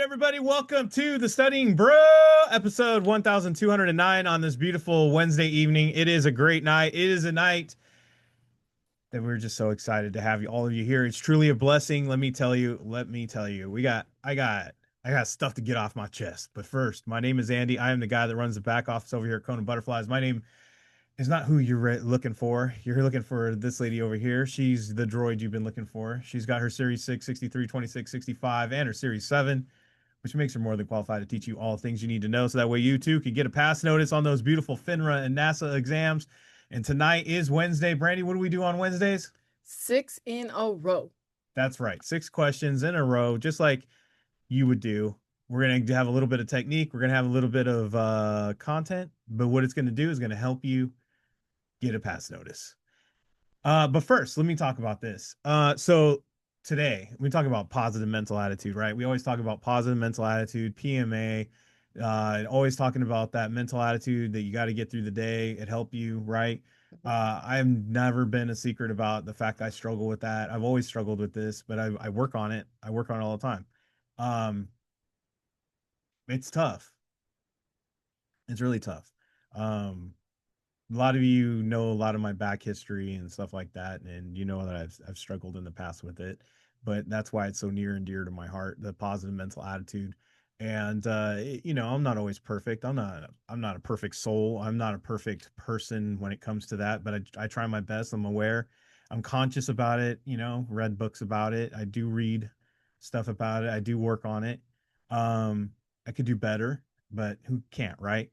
everybody. Welcome to the Studying Bro episode 1209 on this beautiful Wednesday evening. It is a great night. It is a night that we're just so excited to have all of you here. It's truly a blessing. Let me tell you. I got stuff to get off my chest. But first, my name is Andy. I am the guy that runs the back office over here at KonaButterflyz. My name is not who you're looking for. You're looking for this lady over here. She's the droid you've been looking for. She's got her Series 6, 63, 26, 65, and her Series 7, which makes her more than qualified to teach you all things you need to know. So that way you too can get a pass notice on those beautiful FINRA and NASA exams. And tonight is Wednesday. Brandi, what do we do on Wednesdays? 6 in a row. That's right. 6 questions in a row, just like you would do. We're going to have a little bit of technique. We're going to have a little bit of content. But what it's going to do is going to help you get a pass notice. But first, let me talk about this. So today we talk about positive mental attitude, right? We always talk about positive mental attitude, PMA, always talking about that mental attitude that you got to get through the day. It help you, right? I've never been a secret about the fact I struggle with that. I've always struggled with this, but I work on it. I work on it all the time. Um, it's tough. It's really tough. Um, a lot of you know a lot of my back history and stuff like that, and you know that I've struggled in the past with it, but that's why it's so near and dear to my heart, the positive mental attitude. And I'm not always perfect. I'm not a perfect soul. I'm not a perfect person when it comes to that, but I try my best. I'm aware. I'm conscious about it, read books about it. I do read stuff about it. I do work on it. I could do better, but who can't, right?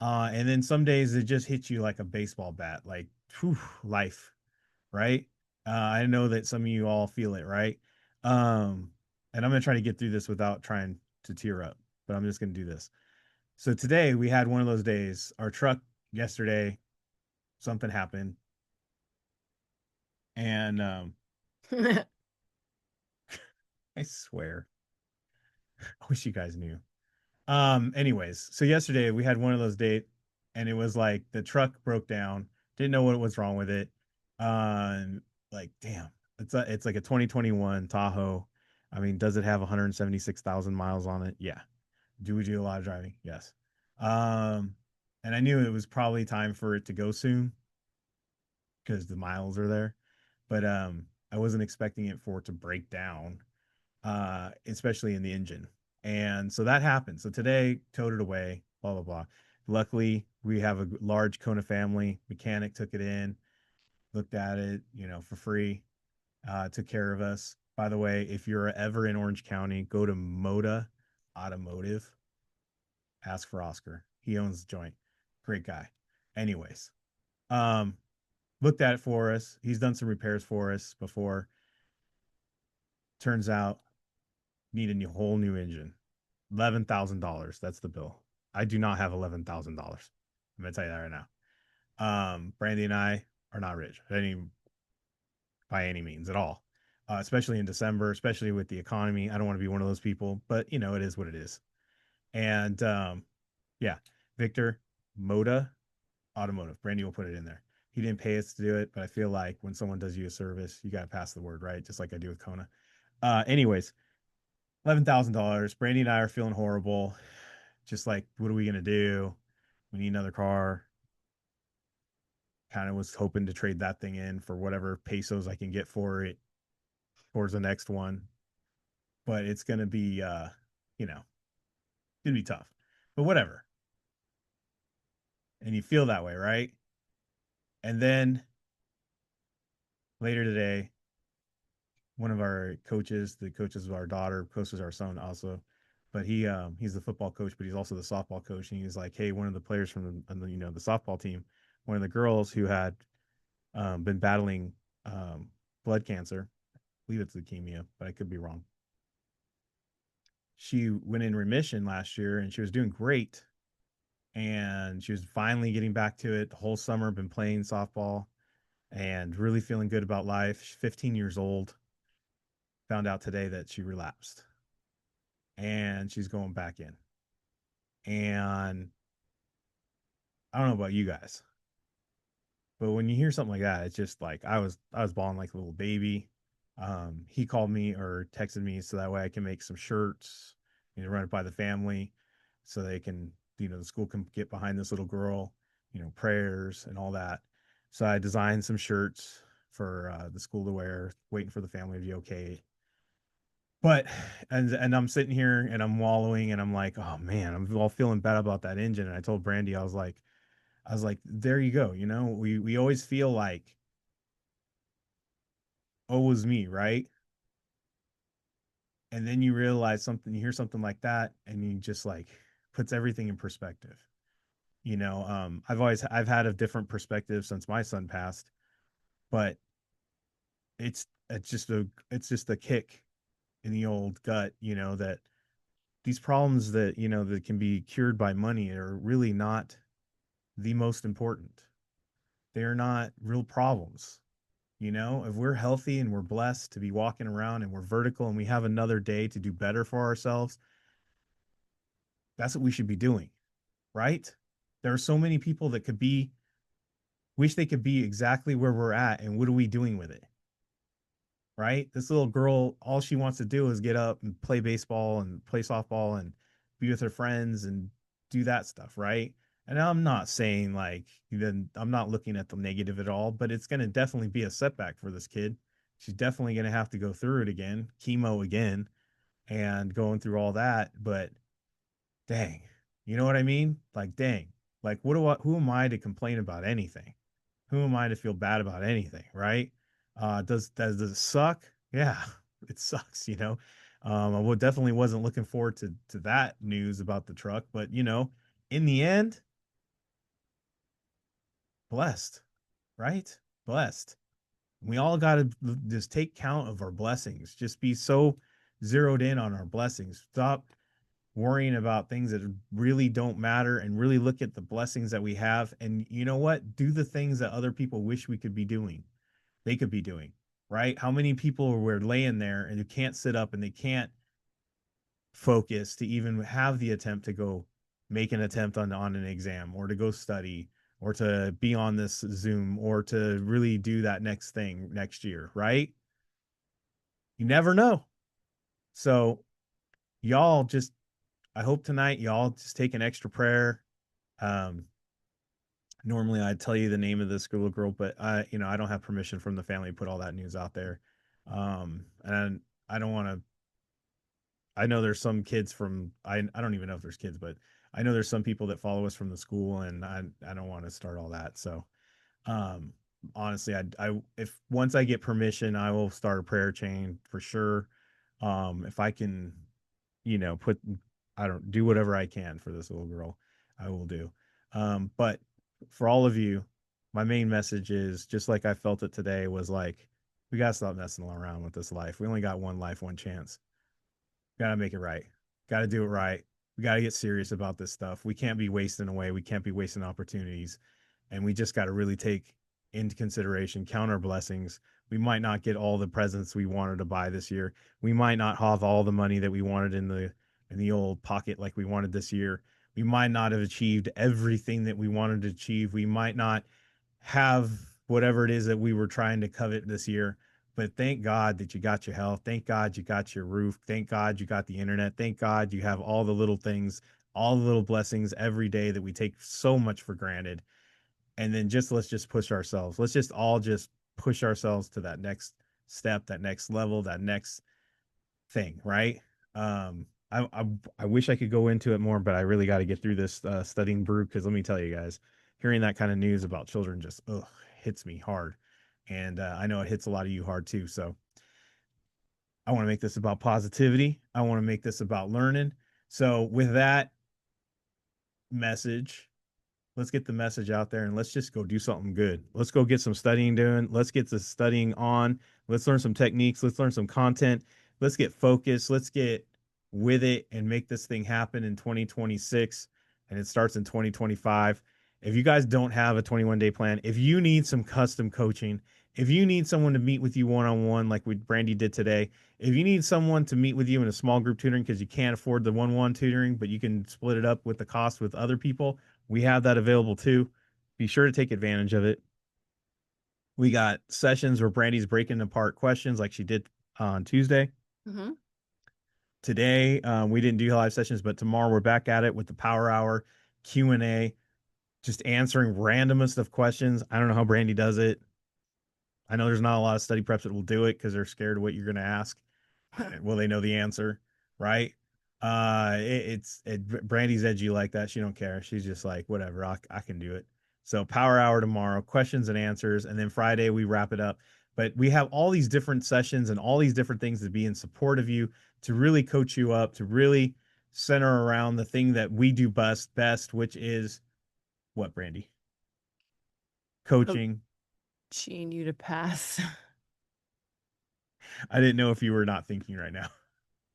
And then some days it just hits you like a baseball bat, like whew, life, right? I know that some of you all feel it, right? And I'm gonna try to get through this without trying to tear up, but I'm just gonna do this. So today we had one of those days. Our truck yesterday, something happened, and I swear, I wish you guys knew. Anyways, so yesterday we had one of those dates, and it was like the truck broke down, didn't know what was wrong with it. Like damn, it's like a 2021 Tahoe. I mean, does it have 176,000 miles on it? Yeah. Do we do a lot of driving? Yes. Um, and I knew it was probably time for it to go soon because the miles are there. But I wasn't expecting it for it to break down, especially in the engine. And so that happened. So today, towed it away, blah, blah, blah. Luckily, we have a large Kona family. Mechanic took it in, looked at it, for free, took care of us. By the way, if you're ever in Orange County, go to Moda Automotive, ask for Oscar. He owns the joint. Great guy. Anyways, um, looked at it for us. He's done some repairs for us before. Turns out, need a whole new engine. $11,000. That's the bill. I do not have $11,000. I'm gonna tell you that right now. Brandi and I are not rich by any means at all. Especially in December, especially with the economy. I don't want to be one of those people, but it is what it is. And yeah, Victor Moda Automotive. Brandi will put it in there. He didn't pay us to do it, but I feel like when someone does you a service, you gotta pass the word, right? Just like I do with Kona. Anyways, $11,000. Brandi and I are feeling horrible. Just like, what are we gonna do? We need another car. Kind of was hoping to trade that thing in for whatever pesos I can get for it towards the next one. But it's gonna be gonna be tough. But whatever. And you feel that way, right? And then later today, one of our coaches, the coaches of our daughter, coaches our son also, but he's the football coach, but he's also the softball coach. And he's like, hey, one of the players from the softball team, one of the girls who had been battling blood cancer, I believe it's leukemia, but I could be wrong. She went in remission last year and she was doing great. And she was finally getting back to it. The whole summer, been playing softball and really feeling good about life. She's 15 years old. Found out today that she relapsed and she's going back in. And I don't know about you guys, but when you hear something like that, it's just like I was bawling like a little baby. He called me or texted me so that way I can make some shirts run it by the family so they can, the school can get behind this little girl, prayers and all that. So I designed some shirts for the school to wear, waiting for the family to be okay. But and I'm sitting here and I'm wallowing and I'm like, oh man, I'm all feeling bad about that engine. And I told Brandy, I was like, there you go. We always feel like, oh, it was me, right? And then you realize something, you hear something like that, and you just like puts everything in perspective. I've had a different perspective since my son passed, but it's just a kick in the old gut, that these problems that that can be cured by money are really not the most important. They are not real problems. If we're healthy and we're blessed to be walking around and we're vertical and we have another day to do better for ourselves, that's what we should be doing, right? There are so many people that wish they could be exactly where we're at. And what are we doing with it? Right? This little girl, all she wants to do is get up and play baseball and play softball and be with her friends and do that stuff, right? And I'm not saying like, then I'm not looking at the negative at all, but it's going to definitely be a setback for this kid. She's definitely going to have to go through it again, chemo again, and going through all that. But dang, you know what I mean? Like, dang, like, who am I to complain about anything? Who am I to feel bad about anything, right? Does it suck? Yeah, it sucks. I definitely wasn't looking forward to that news about the truck, but in the end, blessed, right? Blessed. We all got to just take count of our blessings. Just be so zeroed in on our blessings. Stop worrying about things that really don't matter and really look at the blessings that we have. And you know what? Do the things that other people wish we could be doing. They could be doing, right? How many people were laying there and who can't sit up and they can't focus to even have the attempt to go make an attempt on an exam or to go study or to be on this Zoom or to really do that next thing next year, right? You never know. So y'all just I hope tonight y'all just take an extra prayer. Um, Normally I'd tell you the name of this little girl, but I don't have permission from the family to put all that news out there. And I don't want to. I know there's some kids from I don't even know if there's kids, but I know there's some people that follow us from the school, and I don't want to start all that. So, um, honestly, I if once I get permission, I will start a prayer chain for sure. If I can put I don't do whatever I can for this little girl, I will do. But for all of you, my main message is just like I felt it today was like we gotta stop messing around with this life. We only got one life, one chance. Gotta make it right. Gotta do it right. We gotta get serious about this stuff. We can't be wasting away. We can't be wasting opportunities. And we just gotta really take into consideration, count our blessings. We might not get all the presents we wanted to buy this year. We might not have all the money that we wanted in the old pocket like we wanted this year. We might not have achieved everything that we wanted to achieve. We might not have whatever it is that we were trying to covet this year. But thank God that you got your health. Thank God you got your roof. Thank God you got the internet. Thank God you have all the little things, all the little blessings every day that we take so much for granted. And then let's just push ourselves. Let's just all just push ourselves to that next step, that next level, that next thing, right? I wish I could go into it more, but I really got to get through this studying brew because let me tell you guys, hearing that kind of news about children just hits me hard, and I know it hits a lot of you hard too. So I want to make this about positivity. I want to make this about learning. So with that message, let's get the message out there and let's just go do something good. Let's go get some studying doing. Let's get the studying on. Let's learn some techniques. Let's learn some content. Let's get focused. Let's get with it and make this thing happen in 2026. And it starts in 2025. If you guys don't have a 21-day plan, if you need some custom coaching, if you need someone to meet with you one-on-one like Brandi did today, if you need someone to meet with you in a small group tutoring because you can't afford the one-on-one tutoring, but you can split it up with the cost with other people, we have that available too. Be sure to take advantage of it. We got sessions where Brandy's breaking apart questions like she did on Tuesday. Mm-hmm. Today, we didn't do live sessions, but tomorrow we're back at it with the Power Hour Q&A, just answering randomest of questions. I don't know how Brandi does it. I know there's not a lot of study preps that will do it because they're scared of what you're going to ask. Will they know the answer? Right? Brandy's edgy like that. She don't care. She's just like, whatever, I can do it. So Power Hour tomorrow, questions and answers, and then Friday we wrap it up. But we have all these different sessions and all these different things to be in support of you, to really coach you up, to really center around the thing that we do best, which is what, Brandi? Coaching. Coaching you to pass. I didn't know if you were not thinking right now,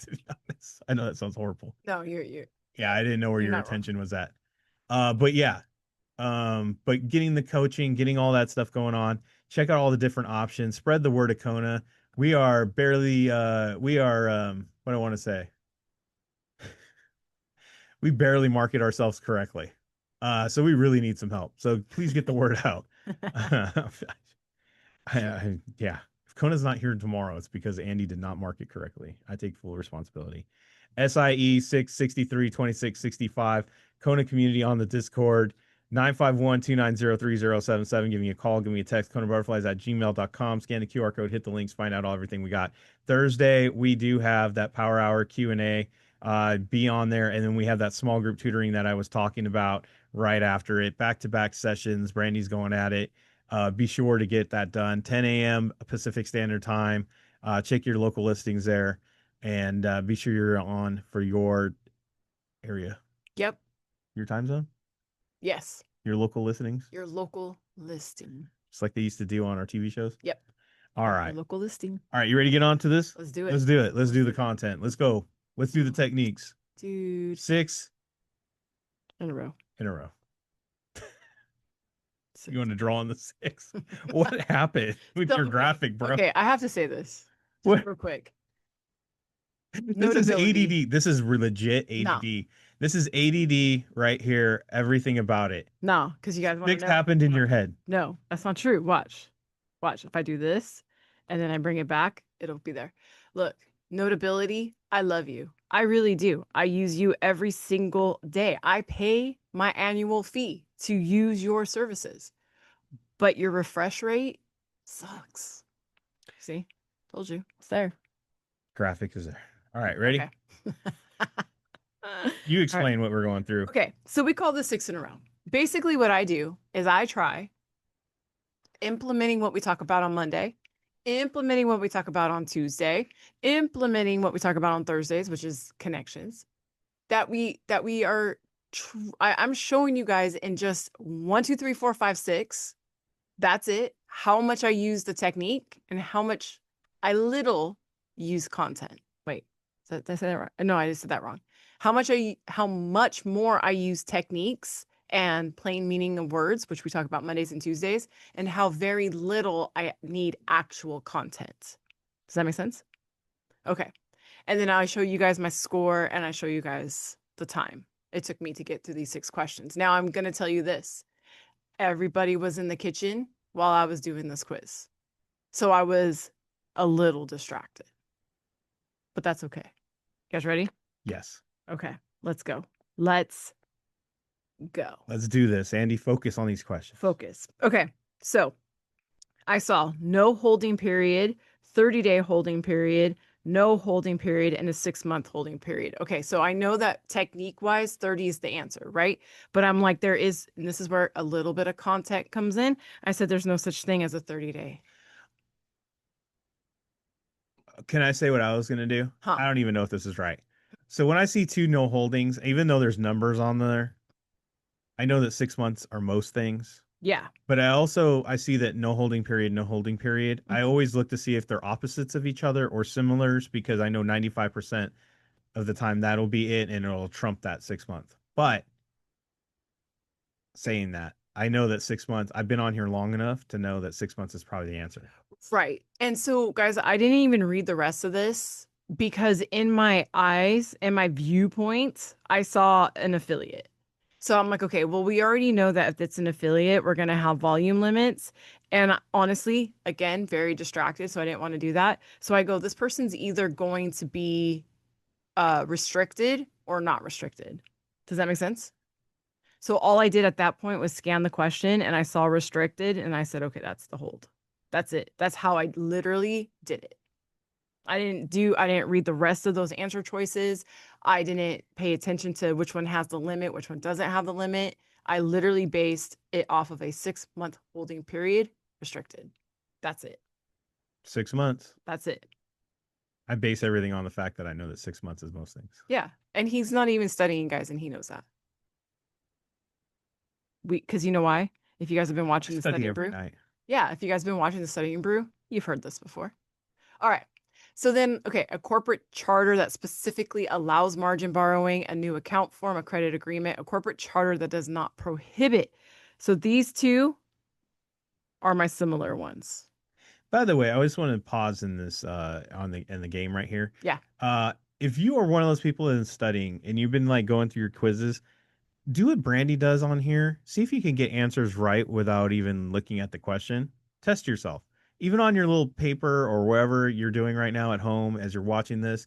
to be honest. I know that sounds horrible. No, you're Yeah, I didn't know where you're your not wrong. attention was at. But yeah, but getting the coaching, getting all that stuff going on, check out all the different options, spread the word of Kona. We are barely, what I want to say, we barely market ourselves correctly. So we really need some help. So please get the word out. Yeah, if Kona's not here tomorrow, it's because Andy did not mark it correctly. I take full responsibility. SIE 663-2665, Kona community on the Discord, 951-290-3077. Give me a call, give me a text, KonaButterflyz@gmail.com. Scan the QR code, hit the links, find out all everything we got. Thursday, we do have that Power Hour Q&A. Be on there. And then we have that small group tutoring that I was talking about right after it. Back-to-back sessions. Brandy's going at it. Be sure to get that done. 10 a.m. Pacific Standard Time. Check your local listings there, and be sure you're on for your area, Yep. your time zone, Yes. your local listings, Your local listing. just like they used to do on our TV shows. Yep. All Your right. local listing. All right. You ready to get on to this? Let's do it. Let's do it. Let's do the content. Let's go. Let's do the techniques. Dude. 6 In a row. in a row. 6. You want to draw on the 6? What happened with So, your okay. graphic, bro? Okay, I have to say this What? real quick. This is Notability. ADD. This is legit No. ADD. This is ADD right here. Everything about it. No, because you guys want to 6 know. happened in your head. No, that's not true. Watch. Watch. If I do this and then I bring it back, it'll be there. Look, notability, I love you. I really do. I use you every single day. I pay my annual fee to use your services, but your refresh rate sucks. See? Told you. It's there. Graphic is there. All right, ready? Okay. You All right. explain what we're going through. Okay, so we call this 6 in a row. Basically, what I do is I try implementing what we talk about on Monday, implementing what we talk about on Tuesday, implementing what we talk about on Thursdays, which is connections. I'm showing you guys in just 1, 2, 3, 4, 5, 6. That's it. How much I use the technique and how much I little use content. Wait, did I say that right? No, I just said that wrong. How much more I use techniques and plain meaning of words, which we talk about Mondays and Tuesdays, and how very little I need actual content. Does that make sense? Okay. And then I show you guys my score and I show you guys the time it took me to get through these 6 questions. Now I'm going to tell you this. Everybody was in the kitchen while I was doing this quiz. So I was a little distracted. But that's okay. You guys ready? Yes. Okay, let's go. Let's go. Let's do this. Andy, focus on these questions. Focus. Okay, so I saw no holding period, 30-day holding period, no holding period, and a 6-month holding period. Okay, so I know that technique-wise, 30 is the answer, right? But I'm like, there is, and this is where a little bit of content comes in. I said there's no such thing as a 30-day. Can I say what I was going to do? Huh. I don't even know if this is right. So when I see 2 no holdings, even though there's numbers on there, I know that 6 months are most things. Yeah. But I see that no holding period, no holding period. I always look to see if they're opposites of each other or similars because I know 95% of the time that'll be it and it'll trump that 6 month. But saying that, I know that 6 months, I've been on here long enough to know that 6 months is probably the answer. Right. And so, guys, I didn't even read the rest of this because in my eyes and my viewpoint, I saw an affiliate. So I'm like, okay, well, we already know that if it's an affiliate, we're going to have volume limits. And honestly, again, very distracted. So I didn't want to do that. So I go, this person's either going to be restricted or not restricted. Does that make sense? So all I did at that point was scan the question and I saw restricted and I said, okay, that's the hold. That's it. That's how I literally did it. I didn't read the rest of those answer choices. I didn't pay attention to which one has the limit, which one doesn't have the limit. I literally based it off of a 6-month holding period, restricted. That's it. 6 months. That's it. I base everything on the fact that I know that 6 months is most things. Yeah. And he's not even studying, guys, and he knows that. Because you know why? If you guys have been watching I the study Study and every Brew. night. Yeah, if you guys have been watching the Study and Brew, you've heard this before. All right. So then, okay, a corporate charter that specifically allows margin borrowing, a new account form, a credit agreement, a corporate charter that does not prohibit. So these two are my similar ones. By the way, I just want to pause in this in the game right here. Yeah. If you are one of those people in studying and you've been like going through your quizzes, do what Brandi does on here. See if you can get answers right without even looking at the question. Test yourself. Even on your little paper or wherever you're doing right now at home as you're watching this,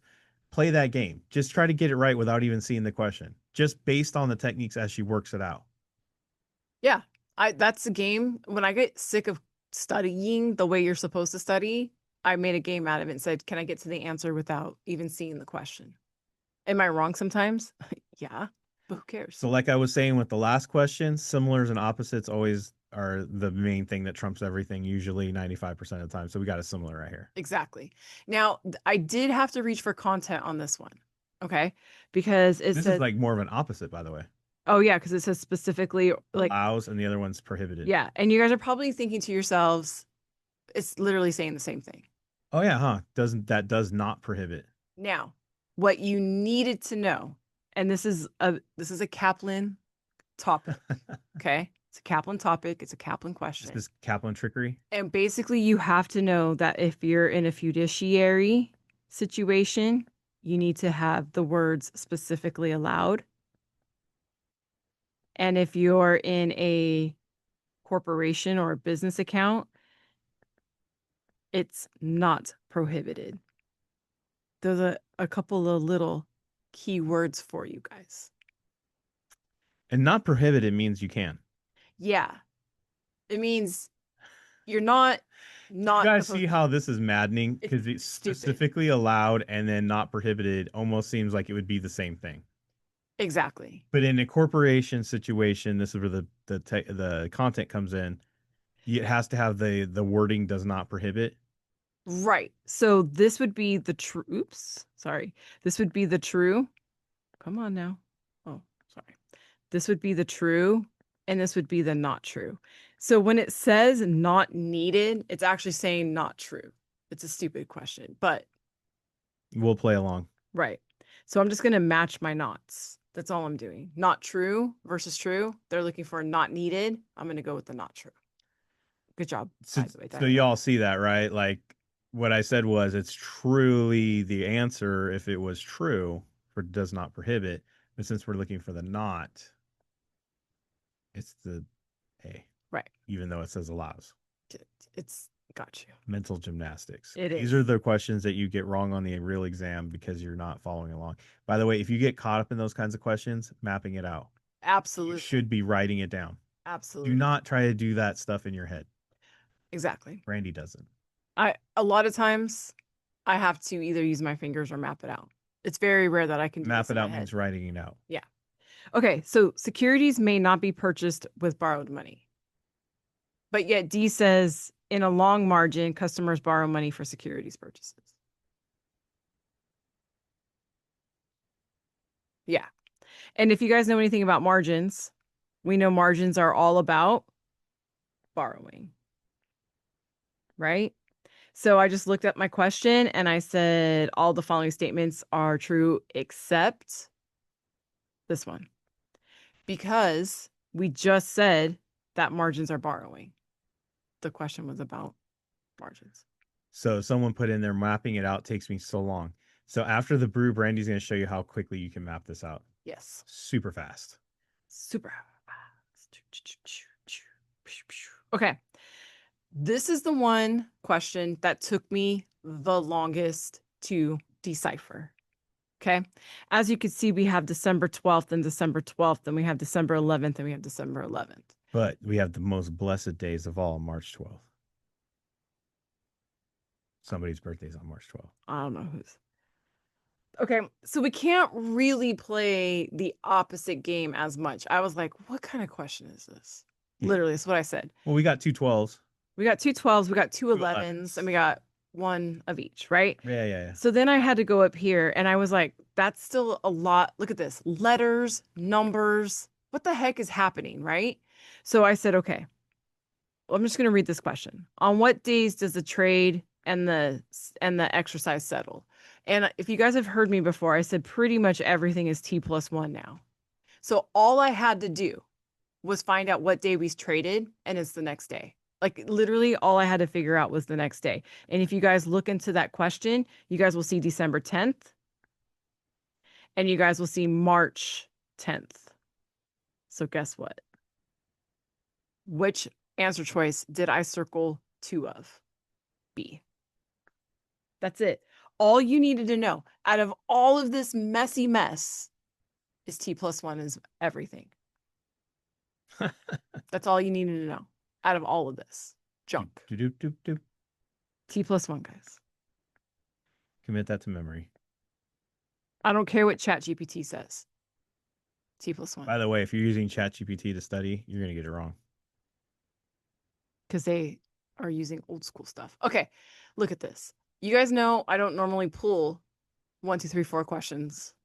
play that game. Just try to get it right without even seeing the question, just based on the techniques as she works it out. Yeah. That's a game. When I get sick of studying the way you're supposed to study, I made a game out of it and said, can I get to the answer without even seeing the question? Am I wrong sometimes? Yeah, but who cares? So, like I was saying with the last question, similars and opposites always are the main thing that trumps everything, usually 95% of the time. So, we got a similar right here. Exactly. Now, I did have to reach for content on this one. Okay. Because it This is says, like more of an opposite, by the way. oh, yeah, because it says specifically, like, Allows and the other one's prohibited. yeah. And you guys are probably thinking to yourselves, it's literally saying the same thing. Oh yeah, huh? Does not prohibit. Now, what you needed to know, and this is a Kaplan topic. Okay. It's a Kaplan topic. It's a Kaplan question. This is Kaplan trickery. And basically, you have to know that if you're in a fiduciary situation, you need to have the words specifically allowed. And if you're in a corporation or a business account, it's not prohibited. Those are a couple of little key words for you guys. And not prohibited means you can. Yeah. It means you're not You guys see supposed how this is maddening? Because it's stupid. specifically allowed and then not prohibited almost seems like it would be the same thing. Exactly. But in a corporation situation, this is where the content comes in. It has to have the wording does not prohibit. Right. So this would be the true. Oops. Sorry. This would be the true. Come on now. Oh, sorry. This would be the true, and this would be the not true. So when it says not needed, it's actually saying not true. It's a stupid question, but We'll play along. right. So I'm just going to match my nots. That's all I'm doing. Not true versus true. They're looking for not needed. I'm going to go with the not true. Good job. So, By the way, so y'all see that, right? Like what I said was it's truly the answer if it was true for does not prohibit. But since we're looking for the not, it's the A. Right. Even though it says allows. It's got you. Mental gymnastics. These are the questions that you get wrong on the real exam because you're not following along. By the way, if you get caught up in those kinds of questions, mapping it out. Absolutely. You should be writing it down. Absolutely. Do not try to do that stuff in your head. Exactly. Brandi doesn't. A lot of times I have to either use my fingers or map it out. It's very rare that I can do Map this it in out my means head. writing it out. Yeah. Okay, so securities may not be purchased with borrowed money. But yet D says in a long margin, customers borrow money for securities purchases. Yeah. And if you guys know anything about margins, we know margins are all about borrowing. Right? So I just looked at my question and I said all the following statements are true except this one. Because we just said that margins are borrowing. The question was about margins. So someone put in there mapping it out takes me so long. So after the brew, Brandy's going to show you how quickly you can map this out. Yes. Super fast. Super fast. Okay. This is the one question that took me the longest to decipher. Okay. As you can see, we have December 12th and December 12th, and we have December 11th and we have December 11th. But we have the most blessed days of all, March 12th. Somebody's birthday's on March 12th. I don't know who's. Okay, so we can't really play the opposite game as much. I was like, what kind of question is this? Literally, that's what I said. Well, we got 2 12s. We got 2 12s, we got 2 2 11s, and we got one of each, right? Yeah. So then I had to go up here and I was like, that's still a lot. Look at this. Letters, numbers. What the heck is happening, right? So I said, okay, I'm just going to read this question. On what days does the trade and the exercise settle? And if you guys have heard me before, I said pretty much everything is T+1 now. So all I had to do was find out what day we traded, and it's the next day. Like literally all I had to figure out was the next day. And if you guys look into that question, you guys will see December 10th and you guys will see March 10th. So guess what? Which answer choice did I circle 2 of? B. That's it. All you needed to know out of all of this messy mess is T+1 is everything. That's all you needed to know out of all of this junk. T+1, guys. Commit that to memory. I don't care what ChatGPT says. T+1. By the way, if you're using ChatGPT to study, you're going to get it wrong. Because they are using old school stuff. Okay, look at this. You guys know I don't normally pull 1, 2, 3, 4 questions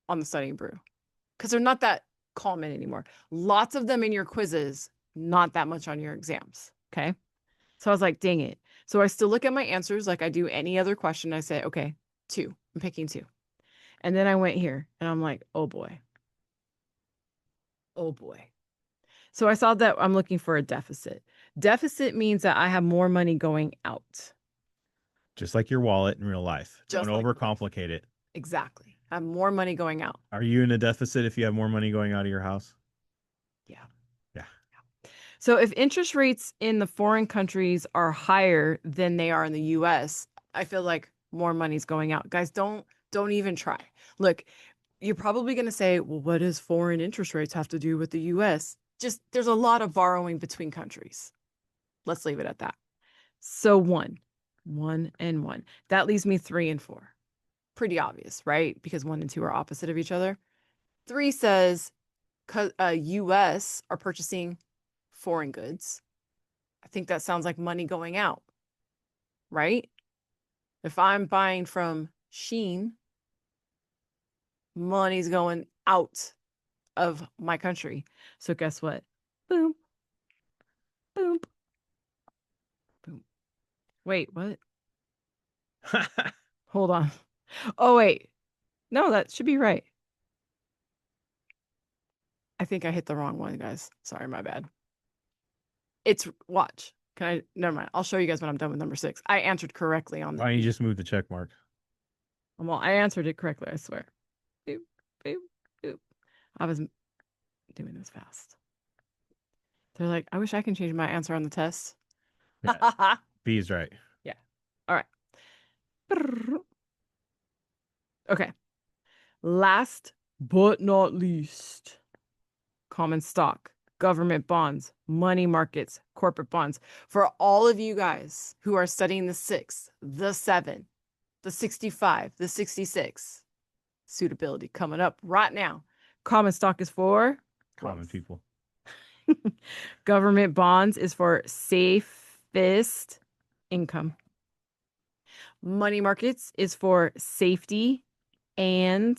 on the Studying Brew because they're not that common anymore. Lots of them in your quizzes, not that much on your exams. Okay. So I was like, dang it. So I still look at my answers like I do any other question. I say, okay, 2. I'm picking 2. And then I went here and I'm like, oh boy. Oh boy. So I saw that I'm looking for a deficit. Deficit means that I have more money going out. Just like your wallet in real life. Just Don't like overcomplicate it. Exactly. I have more money going out. Are you in a deficit if you have more money going out of your house? Yeah. Yeah. So if interest rates in the foreign countries are higher than they are in the US, I feel like more money's going out. Guys, don't even try. Look, you're probably going to say, well, what does foreign interest rates have to do with the US? Just there's a lot of borrowing between countries. Let's leave it at that. So 1 and 1. That leaves me 3 and 4. Pretty obvious, right? Because 1 and 2 are opposite of each other. 3 says US are purchasing foreign goods. I think that sounds like money going out, right? If I'm buying from Shein, money's going out of my country. So guess what? Boom. Boom. Boom. Wait, what? Hold on. Oh, wait. No, that should be right. I think I hit the wrong one, guys. Sorry, my bad. It's watch. Can I? Never mind. I'll show you guys when I'm done with number 6. I answered correctly on the. Why don't you just move the check mark? Well, I answered it correctly. I swear. Boop, boop, boop. I was doing this fast. They're like, I wish I can change my answer on the test. Yeah. B is right. Yeah. All right. Okay. Last but not least, common stock, government bonds, money markets, corporate bonds. For all of you guys who are studying the 6, the 7, the 65, the 66, suitability coming up right now. Common stock is for Common people. Government bonds is for safest income. Money markets is for safety and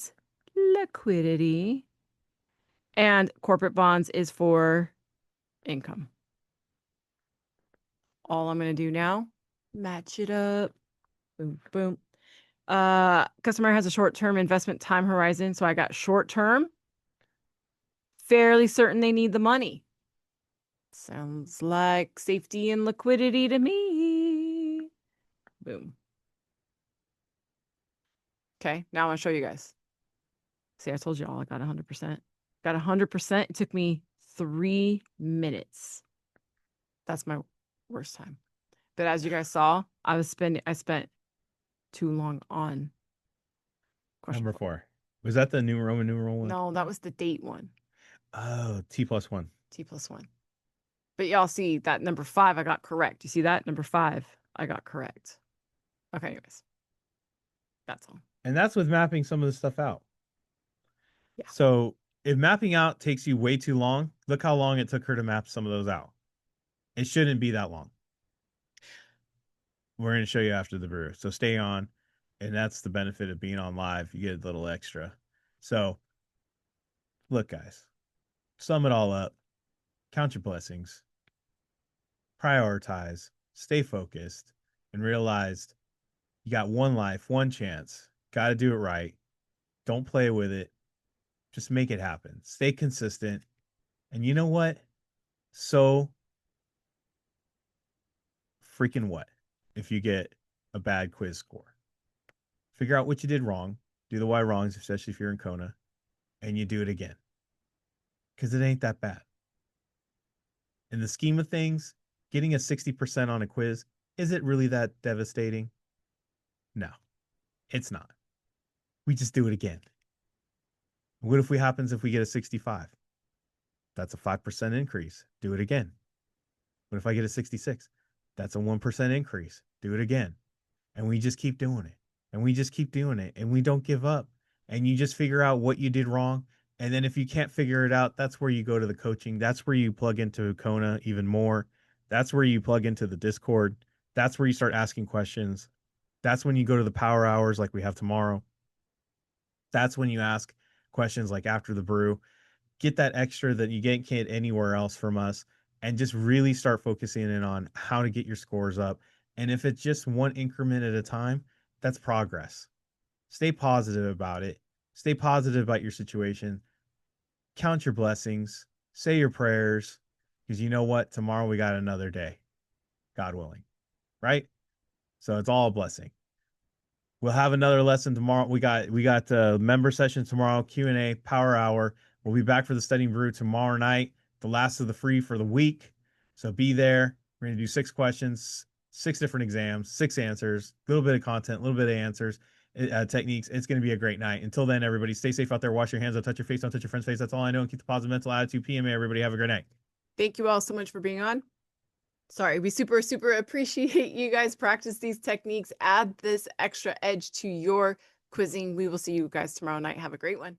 liquidity. And corporate bonds is for income. All I'm going to do now, match it up. Boom, boom. Customer has a short-term investment time horizon. So I got short-term. Fairly certain they need the money. Sounds like safety and liquidity to me. Boom. Okay, now I'm going to show you guys. See, I told you all I got 100%. Got 100%. It took me 3 minutes. That's my worst time. But as you guys saw, I spent too long on Number 4. Was that the new Roman numeral one? No, that was the date one. Oh, T+1. T+1. But y'all see that number 5 I got correct. You see that? Number 5 I got correct. Okay, anyways. That's all. And that's with mapping some of the stuff out. Yeah. So if mapping out takes you way too long, look how long it took her to map some of those out. It shouldn't be that long. We're going to show you after the brew. So stay on. And that's the benefit of being on live. You get a little extra. So look, guys, sum it all up. Count your blessings. Prioritize. Stay focused. And realize you got one life, one chance. Got to do it right. Don't play with it. Just make it happen. Stay consistent. And you know what? So freaking what if you get a bad quiz score? Figure out what you did wrong. Do the why wrongs, especially if you're in Kona, and you do it again. Because it ain't that bad. In the scheme of things, getting a 60% on a quiz, is it really that devastating? No, it's not. We just do it again. What if we happens if we get a 65? That's a 5% increase. Do it again. What if I get a 66? That's a 1% increase. Do it again. And we just keep doing it. And we just keep doing it. And we don't give up. And you just figure out what you did wrong. And then if you can't figure it out, that's where you go to the coaching. That's where you plug into Kona even more. That's where you plug into the Discord. That's where you start asking questions. That's when you go to the power hours like we have tomorrow. That's when you ask questions like after the brew. Get that extra that you can't get anywhere else from us, and just really start focusing in on how to get your scores up. And if it's just one increment at a time, that's progress. Stay positive about it. Stay positive about your situation. Count your blessings. Say your prayers, because you know what? Tomorrow we got another day, God willing, right? So it's all a blessing. We'll have another lesson tomorrow. We got member session tomorrow, Q&A, power hour. We'll be back for the studying brew tomorrow night, the last of the free for the week. So be there. We're going to do 6 questions, 6 different exams, 6 answers, a little bit of content, a little bit of answers, techniques. It's going to be a great night. Until then, everybody, stay safe out there. Wash your hands. Don't touch your face. Don't touch your friend's face. That's all I know. And keep the positive mental attitude. PMA, everybody. Have a great night. Thank you all so much for being on. Sorry, we super, super appreciate you guys. Practice these techniques. Add this extra edge to your quizzing. We will see you guys tomorrow night. Have a great one.